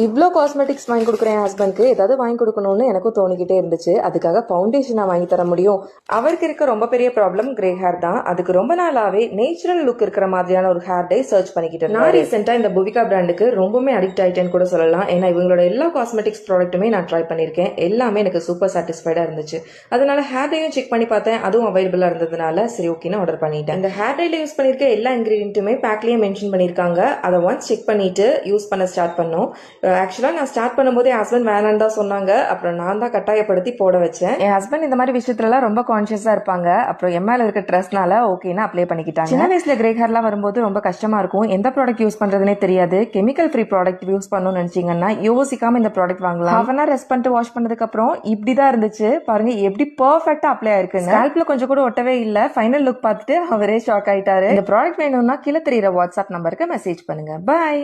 இவ்வளோ காஸ்மெட்டிக்ஸ் வாங்கி கொடுக்குறேன் என் ஹஸ்பண்ட்க்கு ஏதாவது வாங்கி கொடுக்கணும்னு எனக்கும் தோணிக்கிட்டே இருந்துச்சு. அதுக்காக ஃபவுண்டேஷன் நான் வாங்கி தர முடியும். அவருக்கு இருக்க ரொம்ப பெரிய ப்ராப்ளம் கிரே ஹேர் தான். அதுக்கு ரொம்ப நாளாவே நேச்சுரல் லுக் இருக்கிற மாதிரியான ஒரு ஹேர் டை சர்ச் பண்ணிக்கிட்டு நான் ரீசெண்டா இந்த புவிகா பிராண்டுக்கு ரொம்பவே அடிக்ட் ஆயிட்டேன்னு கூட சொல்லலாம். ஏன்னா இவங்களோட எல்லா காஸ்மெட்டிக்ஸ் ப்ராடக்ட்டுமே நான் ட்ரை பண்ணியிருக்கேன். எல்லாமே எனக்கு சூப்பர் சாட்டிஸ்ஃபைடா இருந்துச்சு. அதனால ஹேர் டையும் செக் பண்ணி பார்த்தேன். அதுவும் அவைலபிளா இருந்ததுனால சரி ஓகேன்னு ஆர்டர் பண்ணிட்டேன். இந்த ஹேர் டைல யூஸ் பண்ணிருக்க எல்லா இன்கிரீடியன்ட்டுமே பேக்லயே மென்ஷன் பண்ணிருக்காங்க. அதை ஒன்ஸ் செக் பண்ணிட்டு யூஸ் பண்ண ஸ்டார்ட் பண்ணோம். ஆக்சுவலா நான் ஸ்டார்ட் பண்ணும்போது என் ஹஸ்பண்ட் வேணான்னு தான் சொன்னாங்க. அப்புறம் நான் தான் கட்டாயப்படுத்தி போட வச்சேன். என் ஹஸ்பண்ட் இந்த மாதிரி விஷயத்துலலாம் ரொம்ப கான்சியஸா இருப்பாங்க. அப்புறம் என் மேல இருக்க ட்ரஸ்ட்னால ஓகேன்னு அப்ளை பண்ணிக்கிட்டாங்க. சின்ன வயசுல கிரே ஹேர்லாம் வரும்போது ரொம்ப கஷ்டமா இருக்கும். எந்த ப்ராடக்ட் யூஸ் பண்றதுனே தெரியாது. கெமிக்கல் ஃப்ரீ ப்ராடக்ட் யூஸ் பண்ணணும்னு நினைச்சீங்கன்னா யோசிக்காம இந்த ப்ராடக்ட் வாங்கலாம். ஹாஃப் அன் ஹவர் ரெஸ்ட் பண்ணிட்டு வாஷ் பண்ணதுக்கு அப்புறம் இப்படிதான் இருந்துச்சு. பாருங்க எப்படி பெர்ஃபெக்ட்டா அப்ளை ஆயிருக்கு. ஸ்கேல்ப்ல கொஞ்சம் கூட ஒட்டவே இல்ல. ஃபைனல் லுக் பார்த்துட்டு அவரே ஷாக் ஆயிட்டாரு. இந்த ப்ராடக்ட் வேணும்னா கீழே தெரியுற வாட்ஸ்அப் நம்பருக்கு மெசேஜ் பண்ணுங்க. பை.